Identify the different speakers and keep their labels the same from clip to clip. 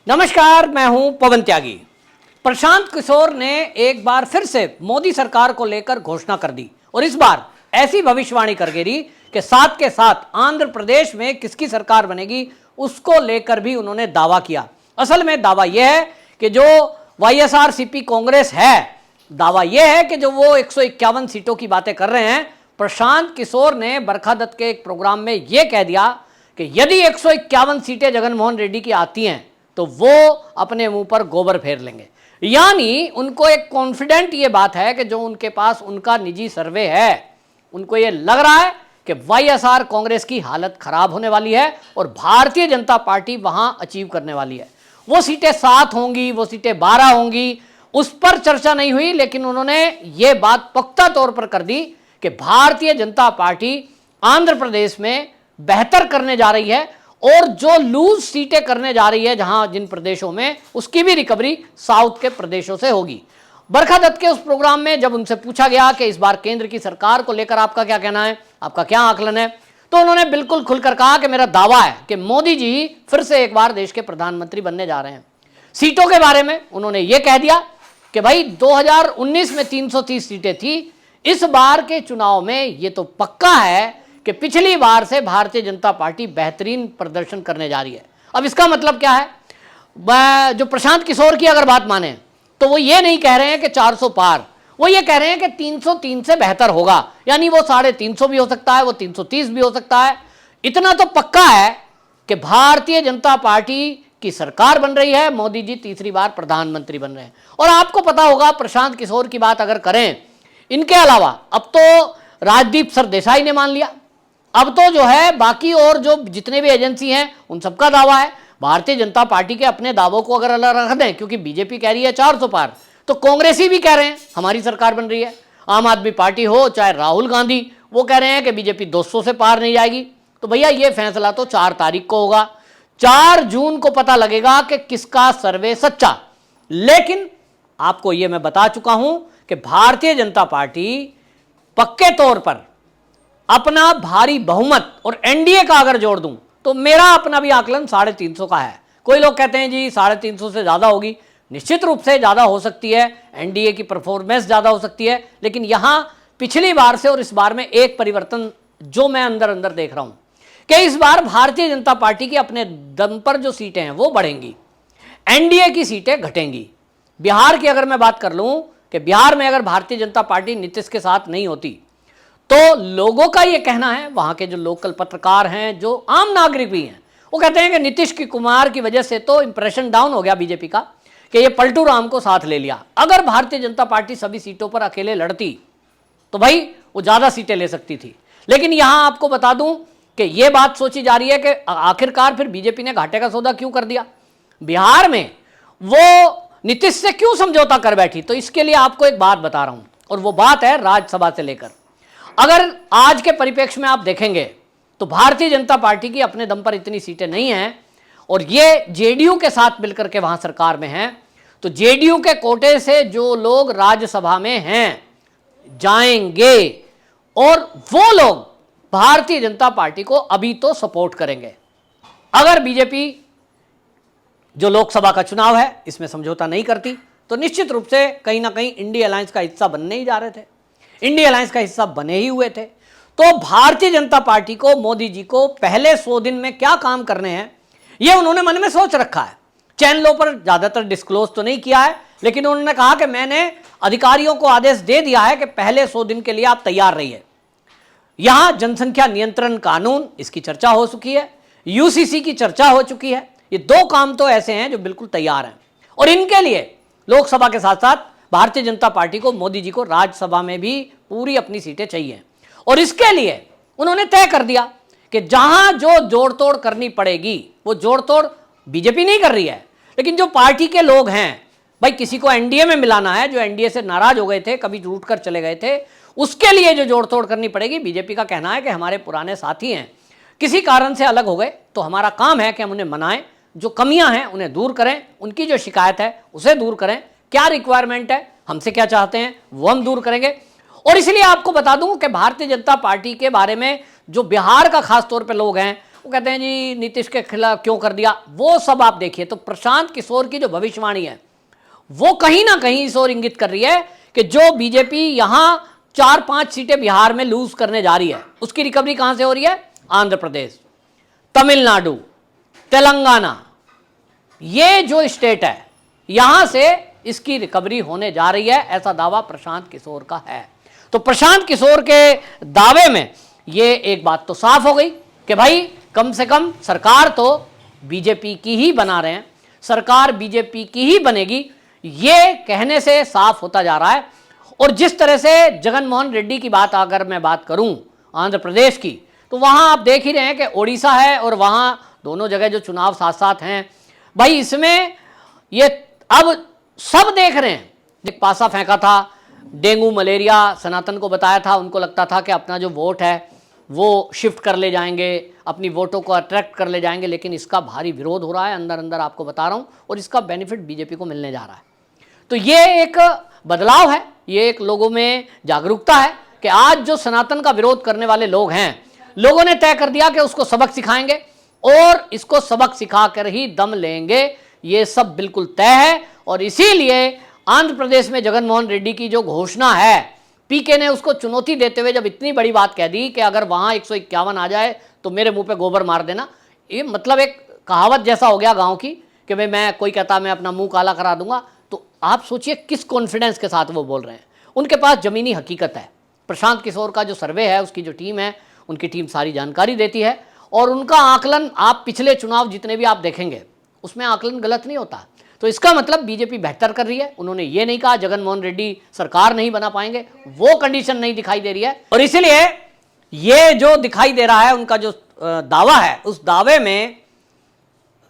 Speaker 1: नमस्कार, मैं हूं पवन त्यागी। प्रशांत किशोर ने एक बार फिर से मोदी सरकार को लेकर घोषणा कर दी और इस बार ऐसी भविष्यवाणी कर गिरी कि साथ के साथ आंध्र प्रदेश में किसकी सरकार बनेगी उसको लेकर भी उन्होंने दावा किया। असल में दावा यह है कि जो वाईएसआरसीपी कांग्रेस है, दावा यह है कि जो वो 151 सीटों की बातें कर रहे हैं, प्रशांत किशोर ने बरखा दत्त के एक प्रोग्राम में यह कह दिया कि यदि 151 सीटें जगनमोहन रेड्डी की आती हैं तो वो अपने मुंह पर गोबर फेर लेंगे। यानी उनको एक कॉन्फिडेंट ये बात है कि जो उनके पास उनका निजी सर्वे है, उनको ये लग रहा है कि वाईएसआर कांग्रेस की हालत खराब होने वाली है और भारतीय जनता पार्टी वहां अचीव करने वाली है। वो सीटें 7 होंगी, वो सीटें 12 होंगी, उस पर चर्चा नहीं हुई, लेकिन उन्होंने ये बात पक्का तौर पर कर दी कि भारतीय जनता पार्टी आंध्र प्रदेश में बेहतर करने जा रही है और जो लूज सीटें करने जा रही है जहां जिन प्रदेशों में, उसकी भी रिकवरी साउथ के प्रदेशों से होगी। बरखा दत्त के उस प्रोग्राम में जब उनसे पूछा गया कि इस बार केंद्र की सरकार को लेकर आपका क्या कहना है, आपका क्या आकलन है, तो उन्होंने बिल्कुल खुलकर कहा कि मेरा दावा है कि मोदी जी फिर से एक बार देश के प्रधानमंत्री बनने जा रहे हैं। सीटों के बारे में उन्होंने ये कह दिया कि भाई 2019 में 330 सीटें थी, इस बार के चुनाव में ये तो पक्का है कि पिछली बार से भारतीय जनता पार्टी बेहतरीन प्रदर्शन करने जा रही है। अब इसका मतलब क्या है? जो प्रशांत किशोर की अगर बात माने तो वो ये नहीं कह रहे हैं कि 400 पार, वो ये कह रहे हैं कि 303 से बेहतर होगा। यानी वो 350 भी हो सकता है, वो 330 भी हो सकता है। इतना तो पक्का है कि भारतीय जनता पार्टी की सरकार बन रही है, मोदी जी तीसरी बार प्रधानमंत्री बन रहे हैं। और आपको पता होगा, प्रशांत किशोर की बात अगर करें, इनके अलावा अब तो राजदीप सरदेसाई ने मान लिया, अब तो जो है बाकी और जो जितने भी एजेंसी हैं उन सबका दावा है। भारतीय जनता पार्टी के अपने दावों को अगर अलग रख दें, क्योंकि बीजेपी कह रही है 400 पार, तो कांग्रेसी भी कह रहे हैं हमारी सरकार बन रही है। आम आदमी पार्टी हो चाहे राहुल गांधी, वो कह रहे हैं कि बीजेपी 200 से पार नहीं जाएगी। तो भैया ये फैसला तो 4 तारीख को होगा, 4 जून को पता लगेगा कि किसका सर्वे सच्चा। लेकिन आपको ये मैं बता चुका हूं कि भारतीय जनता पार्टी पक्के तौर पर अपना भारी बहुमत, और एनडीए का अगर जोड़ दूं तो मेरा अपना भी आकलन 350 का है। कोई लोग कहते हैं जी 350 से ज्यादा होगी, निश्चित रूप से ज्यादा हो सकती है, एनडीए की परफॉर्मेंस ज्यादा हो सकती है, लेकिन यहां पिछली बार से और इस बार में एक परिवर्तन जो मैं अंदर अंदर देख रहा हूं कि इस बार भारतीय जनता पार्टी की अपने दम पर जो सीटें हैं वो बढ़ेंगी, एनडीए की सीटें घटेंगी। बिहार की अगर मैं बात कर लूं कि बिहार में अगर भारतीय जनता पार्टी नीतीश के साथ नहीं होती तो लोगों का यह कहना है, वहां के जो लोकल पत्रकार हैं, जो आम नागरिक भी हैं, वो कहते हैं कि नीतीश कुमार की वजह से तो इंप्रेशन डाउन हो गया बीजेपी का कि ये पलटू राम को साथ ले लिया। अगर भारतीय जनता पार्टी सभी सीटों पर अकेले लड़ती तो भाई वो ज्यादा सीटें ले सकती थी। लेकिन यहां आपको बता दूं कि यह बात सोची जा रही है कि आखिरकार फिर बीजेपी ने घाटे का सौदा क्यों कर दिया, बिहार में वो नीतीश से क्यों समझौता कर बैठी। तो इसके लिए आपको एक बात बता रहा हूं, और वो बात है राज्यसभा से लेकर। अगर आज के परिप्रेक्ष्य में आप देखेंगे तो भारतीय जनता पार्टी की अपने दम पर इतनी सीटें नहीं हैं और ये जेडीयू के साथ मिलकर के वहां सरकार में हैं, तो जेडीयू के कोटे से जो लोग राज्यसभा में हैं जाएंगे और वो लोग भारतीय जनता पार्टी को अभी तो सपोर्ट करेंगे। अगर बीजेपी जो लोकसभा का चुनाव है इसमें समझौता नहीं करती तो निश्चित रूप से कहीं ना कहीं इंडिया अलायंस का हिस्सा बनने ही जा रहे थे, इंडिया अलायंस का हिस्सा बने ही हुए थे। तो भारतीय जनता पार्टी को, मोदी जी को पहले 100 दिन में क्या काम करने हैं यह उन्होंने मन में सोच रखा है। चैनलों पर ज्यादातर डिस्क्लोज तो नहीं किया है, लेकिन उन्होंने कहा कि मैंने अधिकारियों को आदेश दे दिया है कि पहले 100 दिन के लिए आप तैयार रहिए। यहां जनसंख्या नियंत्रण कानून, इसकी चर्चा हो चुकी है, यूसीसी की चर्चा हो चुकी है। ये 2 काम तो ऐसे हैं जो बिल्कुल तैयार हैं और इनके लिए लोकसभा के साथ साथ भारतीय जनता पार्टी को, मोदी जी को राज्यसभा में भी पूरी अपनी सीटें चाहिए। और इसके लिए उन्होंने तय कर दिया कि जहां जो जोड़ तोड़ करनी पड़ेगी, वो जोड़ तोड़ बीजेपी नहीं कर रही है, लेकिन जो पार्टी के लोग हैं, भाई किसी को एनडीए में मिलाना है, जो एनडीए से नाराज हो गए थे, कभी रूठ कर चले गए थे, उसके लिए जो जोड़ तोड़ करनी पड़ेगी। बीजेपी का कहना है कि हमारे पुराने साथी हैं, किसी कारण से अलग हो गए, तो हमारा काम है कि हम उन्हें मनाएं, जो कमियां हैं उन्हें दूर करें, उनकी जो शिकायत है उसे दूर करें, क्या रिक्वायरमेंट है, हमसे क्या चाहते हैं, वो हम दूर करेंगे। और इसलिए आपको बता दूं कि भारतीय जनता पार्टी के बारे में जो बिहार का खास तौर पे लोग हैं वो कहते हैं जी नीतीश के खिलाफ क्यों कर दिया, वो सब आप देखिए। तो प्रशांत किशोर की जो भविष्यवाणी है वो कहीं ना कहीं इस ओर इंगित कर रही है कि जो बीजेपी यहां 4-5 सीटें बिहार में लूज करने जा रही है, उसकी रिकवरी कहां से हो रही है? आंध्र प्रदेश, तमिलनाडु, तेलंगाना, ये जो स्टेट है यहां से इसकी रिकवरी होने जा रही है, ऐसा दावा प्रशांत किशोर का है। तो प्रशांत किशोर के दावे में ये एक बात तो साफ हो गई कि भाई कम से कम सरकार तो बीजेपी की ही बना रहे हैं, सरकार बीजेपी की ही बनेगी, ये कहने से साफ होता जा रहा है। और जिस तरह से जगन मोहन रेड्डी की बात अगर मैं बात करूं आंध्र प्रदेश की, तो वहां आप देख ही रहे हैं कि ओडिशा है और वहां दोनों जगह जो चुनाव साथ साथ हैं, भाई इसमें ये अब सब देख रहे हैं। एक पासा फेंका था, डेंगू मलेरिया सनातन को बताया था, उनको लगता था कि अपना जो वोट है वो शिफ्ट कर ले जाएंगे, अपनी वोटों को अट्रैक्ट कर ले जाएंगे, लेकिन इसका भारी विरोध हो रहा है अंदर अंदर, आपको बता रहा हूं, और इसका बेनिफिट बीजेपी को मिलने जा रहा है। तो ये एक बदलाव है, ये एक लोगों में जागरूकता है कि आज जो सनातन का विरोध करने वाले लोग हैं, लोगों ने तय कर दिया कि उसको सबक सिखाएंगे और इसको सबक सिखाकर ही दम लेंगे, ये सब बिल्कुल तय है। और इसीलिए आंध्र प्रदेश में जगन मोहन रेड्डी की जो घोषणा है, पीके ने उसको चुनौती देते हुए जब इतनी बड़ी बात कह दी कि अगर वहां 151 आ जाए तो मेरे मुंह पे गोबर मार देना, ये मतलब एक कहावत जैसा हो गया गांव की कि भाई मैं, कोई कहता मैं अपना मुंह काला करा दूंगा। तो आप सोचिए किस कॉन्फिडेंस के साथ वो बोल रहे हैं, उनके पास जमीनी हकीकत है। प्रशांत किशोर का जो सर्वे है, उसकी जो टीम है, उनकी टीम सारी जानकारी देती है और उनका आकलन आप पिछले चुनाव जितने भी आप देखेंगे उसमें आकलन गलत नहीं होता। तो इसका मतलब बीजेपी बेहतर कर रही है। उन्होंने ये नहीं कहा जगन मोहन रेड्डी सरकार नहीं बना पाएंगे, वो कंडीशन नहीं दिखाई दे रही है। और इसीलिए ये जो दिखाई दे रहा है उनका जो दावा है, उस दावे में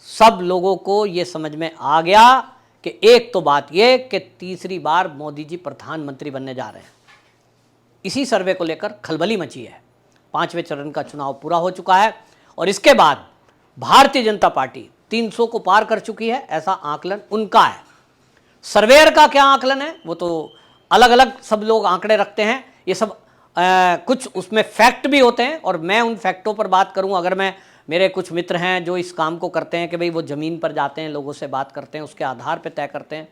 Speaker 1: सब लोगों को ये समझ में आ गया कि एक तो बात ये कि तीसरी बार मोदी जी प्रधानमंत्री बनने जा रहे हैं। इसी सर्वे को लेकर खलबली मची है। 5वें चरण का चुनाव पूरा हो चुका है और इसके बाद भारतीय जनता पार्टी 300 को पार कर चुकी है, ऐसा आकलन उनका है। सर्वेयर का क्या आकलन है वो तो अलग अलग सब लोग आंकड़े रखते हैं, ये सब कुछ उसमें फैक्ट भी होते हैं और मैं उन फैक्टों पर बात करूं। अगर मैं, मेरे कुछ मित्र हैं जो इस काम को करते हैं कि भाई वो ज़मीन पर जाते हैं, लोगों से बात करते हैं, उसके आधार पर तय करते हैं।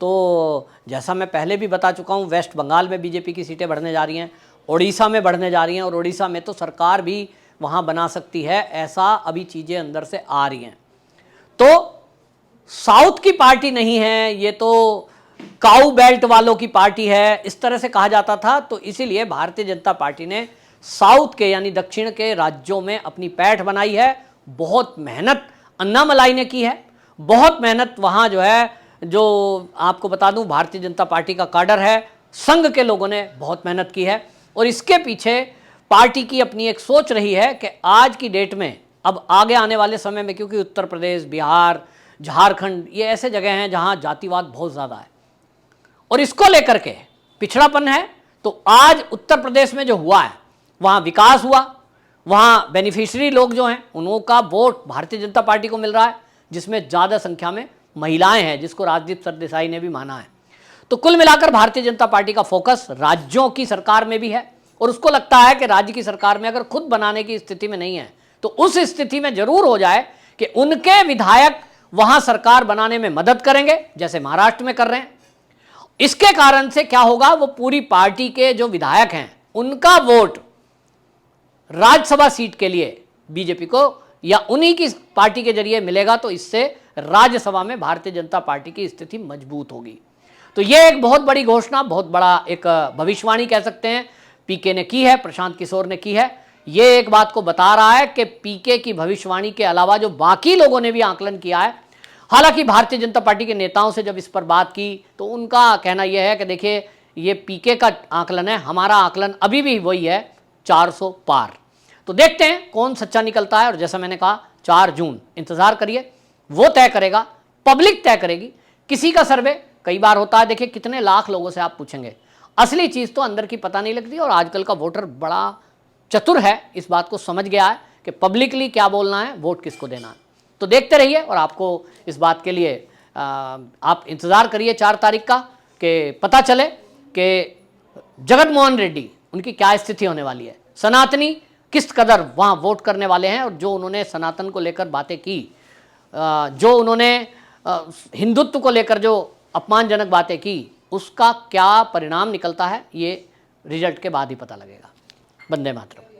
Speaker 1: तो जैसा मैं पहले भी बता चुका हूं, वेस्ट बंगाल में बीजेपी की सीटें बढ़ने जा रही हैं, ओडिशा में बढ़ने जा रही हैं और ओडिशा में तो सरकार भी वहाँ बना सकती है, ऐसा अभी चीज़ें अंदर से आ रही हैं। तो साउथ की पार्टी नहीं है, ये तो काऊ बेल्ट वालों की पार्टी है, इस तरह से कहा जाता था। तो इसीलिए भारतीय जनता पार्टी ने साउथ के यानी दक्षिण के राज्यों में अपनी पैठ बनाई है। बहुत मेहनत अन्नामलाई ने की है, बहुत मेहनत वहाँ जो है, जो आपको बता दूं भारतीय जनता पार्टी का काडर है, संघ के लोगों ने बहुत मेहनत की है। और इसके पीछे पार्टी की अपनी एक सोच रही है कि आज की डेट में, अब आगे आने वाले समय में, क्योंकि उत्तर प्रदेश, बिहार, झारखंड ये ऐसे जगह हैं जहां जातिवाद बहुत ज़्यादा है और इसको लेकर के पिछड़ापन है। तो आज उत्तर प्रदेश में जो हुआ है वहां विकास हुआ, वहां बेनिफिशियरी लोग जो हैं उनका वोट भारतीय जनता पार्टी को मिल रहा है, जिसमें ज़्यादा संख्या में महिलाएं हैं, जिसको राजदीप सरदेसाई ने भी माना है। तो कुल मिलाकर भारतीय जनता पार्टी का फोकस राज्यों की सरकार में भी है और उसको लगता है कि राज्य की सरकार में अगर खुद बनाने की स्थिति में नहीं है तो उस स्थिति में जरूर हो जाए कि उनके विधायक वहां सरकार बनाने में मदद करेंगे, जैसे महाराष्ट्र में कर रहे हैं। इसके कारण से क्या होगा, वो पूरी पार्टी के जो विधायक हैं उनका वोट राज्यसभा सीट के लिए बीजेपी को या उन्हीं की पार्टी के जरिए मिलेगा, तो इससे राज्यसभा में भारतीय जनता पार्टी की स्थिति मजबूत होगी। तो यह एक बहुत बड़ी घोषणा, बहुत बड़ा एक भविष्यवाणी कह सकते हैं पीके ने की है, प्रशांत किशोर ने की है। ये एक बात को बता रहा है कि पीके की भविष्यवाणी के अलावा जो बाकी लोगों ने भी आकलन किया है, हालांकि भारतीय जनता पार्टी के नेताओं से जब इस पर बात की तो उनका कहना यह है कि देखिए ये पीके का आकलन है, हमारा आकलन अभी भी वही है 400 पार। तो देखते हैं कौन सच्चा निकलता है और जैसा मैंने कहा 4 जून इंतजार करिए, वो तय करेगा, पब्लिक तय करेगी। किसी का सर्वे कई बार होता है, देखिए कितने लाख लोगों से आप पूछेंगे, असली चीज़ तो अंदर की पता नहीं लगती। और आजकल का वोटर बड़ा चतुर है, इस बात को समझ गया है कि पब्लिकली क्या बोलना है, वोट किसको देना है। तो देखते रहिए और आपको इस बात के लिए आप इंतज़ार करिए 4 तारीख का कि पता चले कि जगन मोहन रेड्डी उनकी क्या स्थिति होने वाली है। सनातनी किस कदर वहाँ वोट करने वाले हैं, और जो उन्होंने सनातन को लेकर बातें की, जो उन्होंने हिंदुत्व को लेकर जो अपमानजनक बातें की, उसका क्या परिणाम निकलता है ये रिजल्ट के बाद ही पता लगेगा। वंदे मातरम।